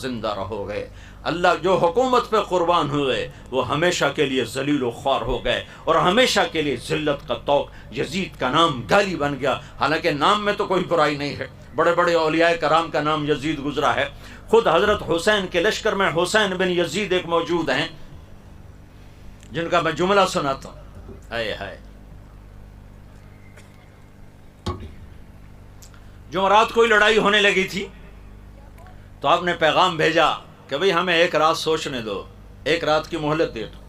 زندہ رہو گے۔ اللہ جو حکومت پہ قربان ہوئے وہ ہمیشہ کے لیے ذلیل و خوار ہو گئے اور ہمیشہ کے لیے ذلت کا طوق۔ یزید کا نام گالی بن گیا، حالانکہ نام میں تو کوئی برائی نہیں ہے، بڑے بڑے اولیاء کرام کا نام یزید گزرا ہے۔ خود حضرت حسین کے لشکر میں حسین بن یزید ایک موجود ہیں جن کا میں جملہ سناتا ہوں۔ ہائے ہائے، جمعرات کوئی لڑائی ہونے لگی تھی تو آپ نے پیغام بھیجا کہ بھئی ہمیں ایک رات سوچنے دو، ایک رات کی مہلت دے دو۔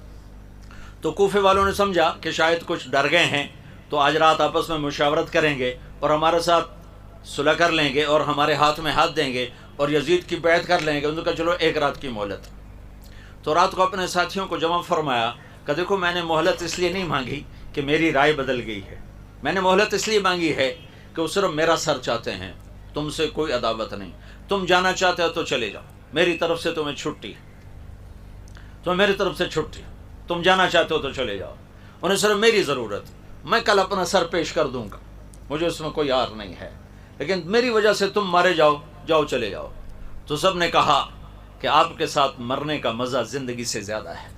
تو کوفے والوں نے سمجھا کہ شاید کچھ ڈر گئے ہیں تو آج رات آپس میں مشاورت کریں گے اور ہمارے ساتھ صلح کر لیں گے اور ہمارے ہاتھ میں ہاتھ دیں گے اور یزید کی بیعت کر لیں گے۔ انہوں نے کہا چلو ایک رات کی مہلت۔ تو رات کو اپنے ساتھیوں کو جمع فرمایا کہ دیکھو میں نے مہلت اس لیے نہیں مانگی کہ میری رائے بدل گئی ہے، میں نے مہلت اس لیے مانگی ہے کہ وہ صرف میرا سر چاہتے ہیں، تم سے کوئی عداوت نہیں، تم جانا چاہتے ہو تو چلے جاؤ، میری طرف سے تمہیں چھٹی، تمہیں میری طرف سے چھٹی، تم جانا چاہتے ہو تو چلے جاؤ، انہیں صرف میری ضرورت، میں کل اپنا سر پیش کر دوں گا، مجھے اس میں کوئی عار نہیں ہے، لیکن میری وجہ سے تم مارے جاؤ، جاؤ چلے جاؤ۔ تو سب نے کہا کہ آپ کے ساتھ مرنے کا مزہ زندگی سے زیادہ ہے،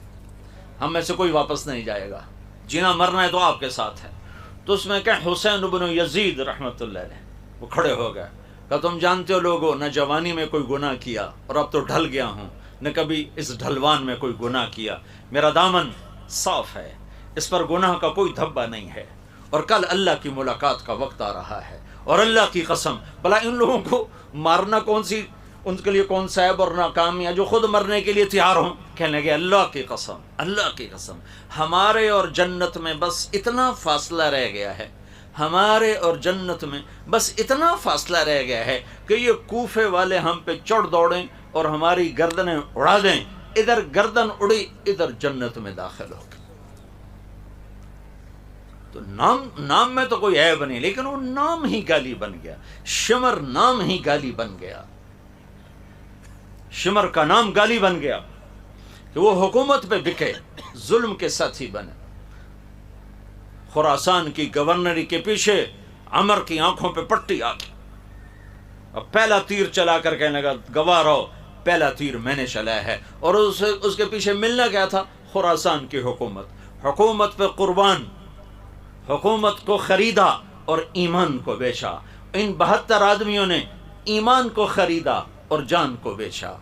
ہم میں سے کوئی واپس نہیں جائے گا، جینا مرنا ہے تو آپ کے ساتھ ہے۔ تو اس میں کہ حسین بن یزید رحمۃ اللہ علیہ وہ کھڑے ہو گئے کہ تم جانتے ہو لوگوں، نہ جوانی میں کوئی گناہ کیا اور اب تو ڈھل گیا ہوں، نہ کبھی اس ڈھلوان میں کوئی گناہ کیا، میرا دامن صاف ہے، اس پر گناہ کا کوئی دھبا نہیں ہے، اور کل اللہ کی ملاقات کا وقت آ رہا ہے، اور اللہ کی قسم بھلا ان لوگوں کو مارنا کون سی ان کے لیے کون سا عیب اور ناکامی ہے جو خود مرنے کے لیے تیار ہوں۔ کہنے لگے اللہ کی قسم، اللہ کی قسم، ہمارے اور جنت میں بس اتنا فاصلہ رہ گیا ہے، ہمارے اور جنت میں بس اتنا فاصلہ رہ گیا ہے کہ یہ کوفے والے ہم پہ چڑھ دوڑیں اور ہماری گردنیں اڑا دیں، ادھر گردن اڑی ادھر جنت میں داخل ہو گئے۔ تو نام میں تو کوئی عیب نہیں، لیکن وہ نام ہی گالی بن گیا، شمر نام ہی گالی بن گیا، شمر کا نام گالی بن گیا کہ وہ حکومت پہ بکے، ظلم کے ساتھی بنے۔ خراسان کی گورنری کے پیچھے عمر کی آنکھوں پہ پٹی آ گئی، اب پہلا تیر چلا کر کہنے لگا گواہ رہو، پہلا تیر میں نے چلایا ہے، اور اس کے پیچھے ملنا کیا تھا؟ خراسان کی حکومت، حکومت پہ قربان، حکومت کو خریدا اور ایمان کو بیچا۔ ان 72 آدمیوں نے ایمان کو خریدا اور جان کو بیچا،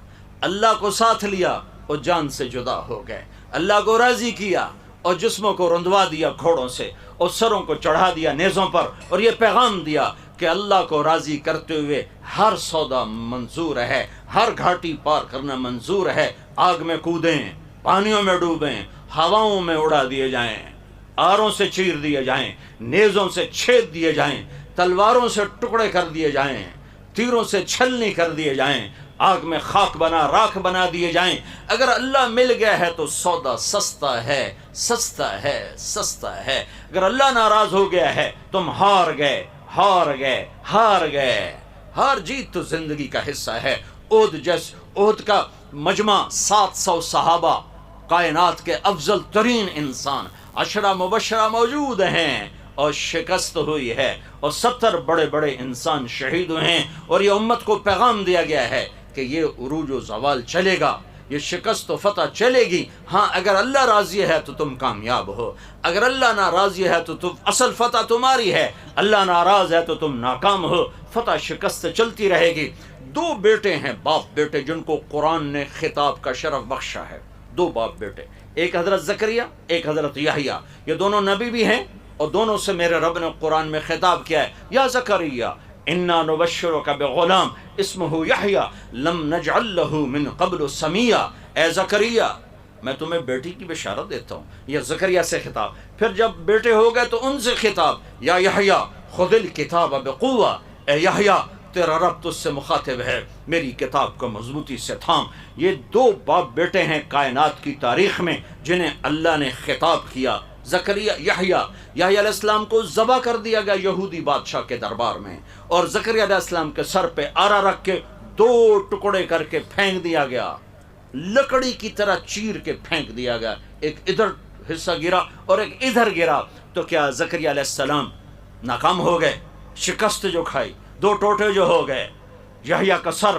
اللہ کو ساتھ لیا اور جان سے جدا ہو گئے، اللہ کو راضی کیا اور جسموں کو رندوا دیا گھوڑوں سے اور سروں کو چڑھا دیا نیزوں پر، اور یہ پیغام دیا کہ اللہ کو راضی کرتے ہوئے ہر سودا منظور ہے، ہر گھاٹی پار کرنا منظور ہے، آگ میں کودیں، پانیوں میں ڈوبیں، ہواؤں میں اڑا دیے جائیں، آروں سے چیر دیے جائیں، نیزوں سے چھید دیے جائیں، تلواروں سے ٹکڑے کر دیے جائیں، تیروں سے چھلنی کر دیے جائیں، آگ میں خاک بنا راکھ بنا دیے جائیں، اگر اللہ مل گیا ہے تو سودا سستا ہے، سستا ہے، سستا ہے، اگر اللہ ناراض ہو گیا ہے تم ہار گئے، ہار گئے، ہار گئے۔ ہار جیت تو زندگی کا حصہ ہے۔ عہد کا مجمع 700 صحابہ، کائنات کے افضل ترین انسان، 10 مبشرہ موجود ہیں، اور شکست ہوئی ہے، اور 70 بڑے بڑے انسان شہید ہوئے ہیں، اور یہ امت کو پیغام دیا گیا ہے کہ یہ عروج و زوال چلے گا، یہ شکست و فتح چلے گی، ہاں اگر اللہ راضی ہے تو تم کامیاب ہو، اگر اللہ ناراضی ہے تو تم اصل فتح تمہاری ہے، اللہ ناراض ہے تو تم ناکام ہو، فتح شکست چلتی رہے گی۔ 2 بیٹے ہیں، باپ بیٹے، جن کو قرآن نے خطاب کا شرف بخشا ہے، 2 باپ بیٹے، ایک حضرت زکریا، ایک حضرت یحییٰ، یہ دونوں نبی بھی ہیں، اور دونوں سے میرے رب نے قرآن میں خطاب کیا ہے، یا زکریا انا نبشرک بغلام اسمہ یحییٰ لم نجعل لہ من قبل سمیہ، اے زکریا میں تمہیں بیٹی کی بشارت دیتا ہوں، یہ زکریا سے خطاب۔ پھر جب بیٹے ہو گئے تو ان سے خطاب، یا یحییٰ خذ الکتاب بقوہ، اے یحییٰ تیرا رب تجھ سے مخاطب ہے، میری کتاب کو مضبوطی سے تھام۔ یہ 2 باپ بیٹے ہیں کائنات کی تاریخ میں جنہیں اللہ نے خطاب کیا۔ زکریا یحییٰ علیہ السلام کو ذبح کر دیا گیا یہودی بادشاہ کے دربار میں، اور زکریا علیہ السلام کے سر پہ آرا رکھ کے 2 ٹکڑے کر کے پھینک دیا گیا، لکڑی کی طرح چیر کے پھینک دیا گیا، ایک ادھر حصہ گرا اور ایک ادھر گرا۔ تو کیا زکریا علیہ السلام ناکام ہو گئے؟ شکست جو کھائی، 2 ٹوٹے جو ہو گئے، یحییٰ کا سر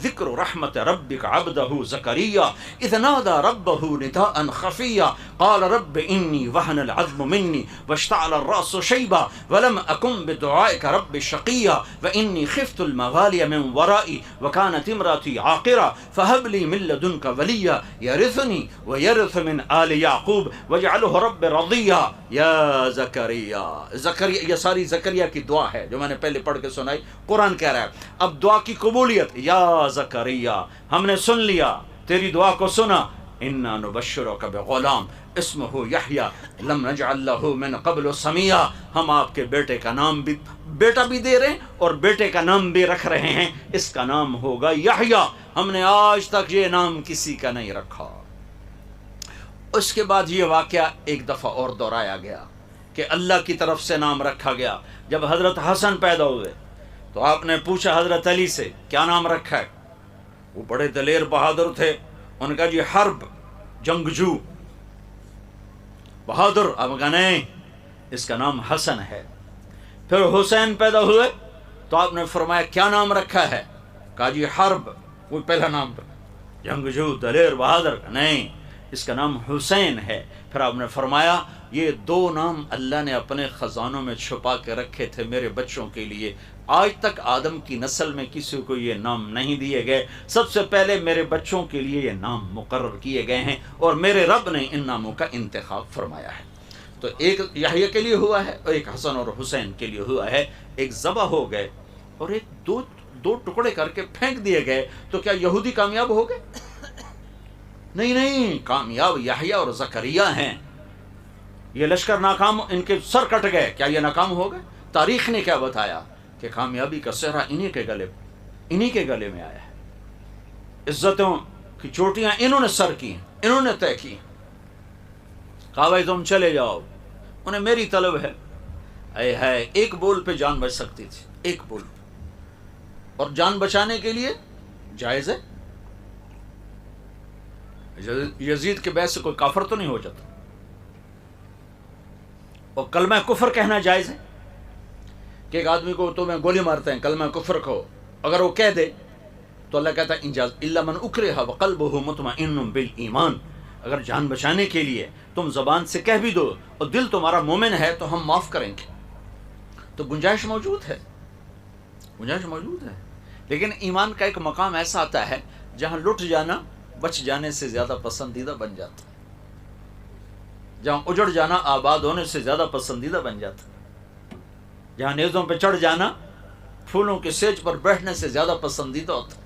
ذكر رحمة ربك عبده زكريا إذ نادى ربه نداء خفيا قال رب إني وهن العظم مني واشتعل الرأس شيبا ولم أكن بدعائك رب شقيا وإني خفت الموالي من ورائي وكانت امرأتي عاقرة فهب لي من لدنك وليا يرثني ويرث من آل يعقوب واجعله رب رضيا یا زکریا. یہ ساری زکریا کی دعا ہے جو میں نے پہلے پڑھ کے سنائی. قرآن کہہ رہا ہے اب دعا کی قبولیت. یا زکریا ہم نے سن لیا تیری دعا کو سنا. انا نبشرک بغلام اسمہ یحییٰ لم نجعل لہ من قبل سمیہ. ہم آپ کے بیٹے کا نام بھی بیٹا بھی دے رہے ہیں اور بیٹے کا نام بھی رکھ رہے ہیں. اس کا نام ہوگا یحییٰ. ہم نے آج تک یہ نام کسی کا نہیں رکھا. اس کے بعد یہ واقعہ ایک دفعہ اور دہرایا گیا کہ اللہ کی طرف سے نام رکھا گیا. جب حضرت حسن پیدا ہوئے تو آپ نے پوچھا حضرت علی سے کیا نام رکھا ہے. وہ بڑے دلیر بہادر تھے. ان کا جی حرب جنگجو بہادر. اب کہا نہیں اس کا نام حسن ہے. پھر حسین پیدا ہوئے تو آپ نے فرمایا کیا نام رکھا ہے. کہا جی حرب. وہ پہلا نام جنگجو دلیر بہادر. نہیں اس کا نام حسین ہے. پھر آپ نے فرمایا یہ دو نام اللہ نے اپنے خزانوں میں چھپا کے رکھے تھے میرے بچوں کے لیے. آج تک آدم کی نسل میں کسی کو یہ نام نہیں دیے گئے. سب سے پہلے میرے بچوں کے لیے یہ نام مقرر کیے گئے ہیں اور میرے رب نے ان ناموں کا انتخاب فرمایا ہے. تو ایک یحییٰ کے لیے ہوا ہے اور ایک حسن اور حسین کے لیے ہوا ہے. ایک ذبح ہو گئے اور ایک دو ٹکڑے کر کے پھینک دیے گئے. تو کیا یہودی کامیاب ہو گئے؟ نہیں نہیں، کامیاب یحییٰ اور زکریا ہیں. یہ لشکر ناکام، ان کے سر کٹ گئے. کیا یہ ناکام ہو گئے؟ تاریخ نے کیا بتایا کہ کامیابی کا سہرا انہی کے گلے میں آیا ہے. عزتوں کی چوٹیاں انہوں نے سر کی، انہوں نے طے کی. کہا بھائی تم چلے جاؤ، انہیں میری طلب ہے. اے ہے ایک بول پہ جان بچ سکتی تھی، ایک بول. اور جان بچانے کے لیے جائز ہے. یزید کے بیعت سے کوئی کافر تو نہیں ہو جاتا. اور کلمہ کفر کہنا جائز ہے کہ ایک آدمی کو تو میں گولی مارتے ہیں کلمہ کفر کو اگر وہ کہہ دے تو اللہ کہتا ہے انجاز الا من اکرہ وقلبہ مطمئن بالایمان. اگر جان بچانے کے لیے تم زبان سے کہہ بھی دو اور دل تمہارا مومن ہے تو ہم معاف کریں گے. تو گنجائش موجود ہے، گنجائش موجود ہے. لیکن ایمان کا ایک مقام ایسا آتا ہے جہاں لٹ جانا بچ جانے سے زیادہ پسندیدہ بن جاتا ہے، جہاں اجڑ جانا آباد ہونے سے زیادہ پسندیدہ بن جاتا ہے، جہاں نیزوں پہ چڑھ جانا پھولوں کے سیج پر بیٹھنے سے زیادہ پسندیدہ ہوتا ہے،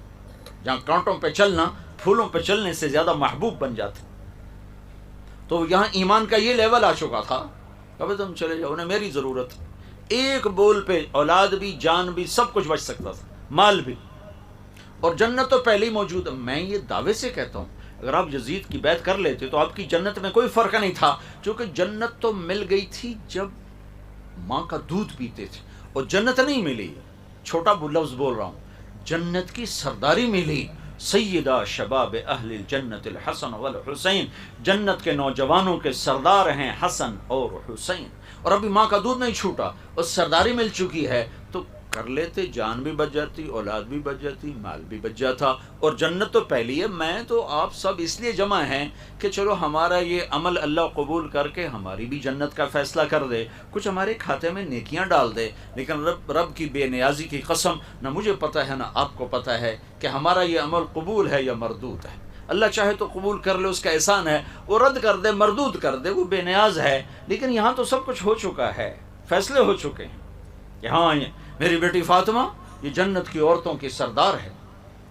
جہاں کانٹوں پہ چلنا پھولوں پہ چلنے سے زیادہ محبوب بن جاتا ہے. تو یہاں ایمان کا یہ لیول آ چکا تھا کہ تم چلے جاؤ، انہیں میری ضرورت. ایک بول پہ اولاد بھی جان بھی سب کچھ بچ سکتا تھا، مال بھی. اور جنت تو پہلے ہی موجود ہے. میں یہ دعوے سے کہتا ہوں اگر آپ یزید کی بیعت کر لیتے تو آپ کی جنت میں کوئی فرق نہیں تھا، کیونکہ جنت تو مل گئی تھی جب ماں کا دودھ پیتے تھے. اور جنت نہیں ملی، چھوٹا لفظ بول رہا ہوں، جنت کی سرداری ملی. سیدہ شباب اہل الجنت الحسن والحسین. جنت کے نوجوانوں کے سردار ہیں حسن اور حسین. اور ابھی ماں کا دودھ نہیں چھوٹا اور سرداری مل چکی ہے تو کر لیتے، جان بھی بچ جاتی، اولاد بھی بچ جاتی، مال بھی بچ جاتا. اور جنت تو پہلی ہے. میں تو آپ سب اس لیے جمع ہیں کہ چلو ہمارا یہ عمل اللہ قبول کر کے ہماری بھی جنت کا فیصلہ کر دے، کچھ ہمارے کھاتے میں نیکیاں ڈال دے. لیکن رب کی بے نیازی کی قسم نہ مجھے پتہ ہے نہ آپ کو پتہ ہے کہ ہمارا یہ عمل قبول ہے یا مردود ہے. اللہ چاہے تو قبول کر لے، اس کا احسان ہے. وہ رد کر دے، مردود کر دے، وہ بے نیاز ہے. لیکن یہاں تو سب کچھ ہو چکا ہے، فیصلے ہو چکے ہیں کہ ہاں میری بیٹی فاطمہ یہ جنت کی عورتوں کی سردار ہے،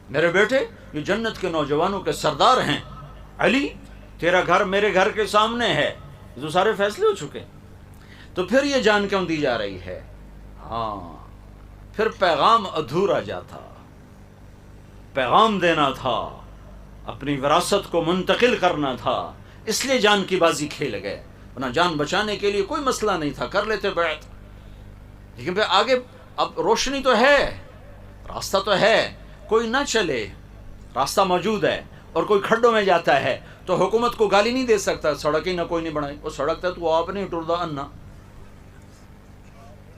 میرے بیٹے یہ جنت کے نوجوانوں کے سردار ہیں، علی تیرا گھر میرے گھر کے سامنے ہے. یہ تو سارے فیصلے ہو چکے. تو پھر یہ جان کیوں دی جا رہی ہے؟ ہاں پھر پیغام ادھورا جاتا، پیغام دینا تھا، اپنی وراثت کو منتقل کرنا تھا، اس لیے جان کی بازی کھیل گئے. ورنہ جان بچانے کے لیے کوئی مسئلہ نہیں تھا، کر لیتے بیعت. لیکن پھر آگے اب روشنی تو ہے، راستہ تو ہے. کوئی نہ چلے، راستہ موجود ہے اور کوئی کھڈوں میں جاتا ہے تو حکومت کو گالی نہیں دے سکتا، سڑک ہی نہ کوئی نہیں بنائی، وہ سڑک تھا تو آپ نے ٹردا انا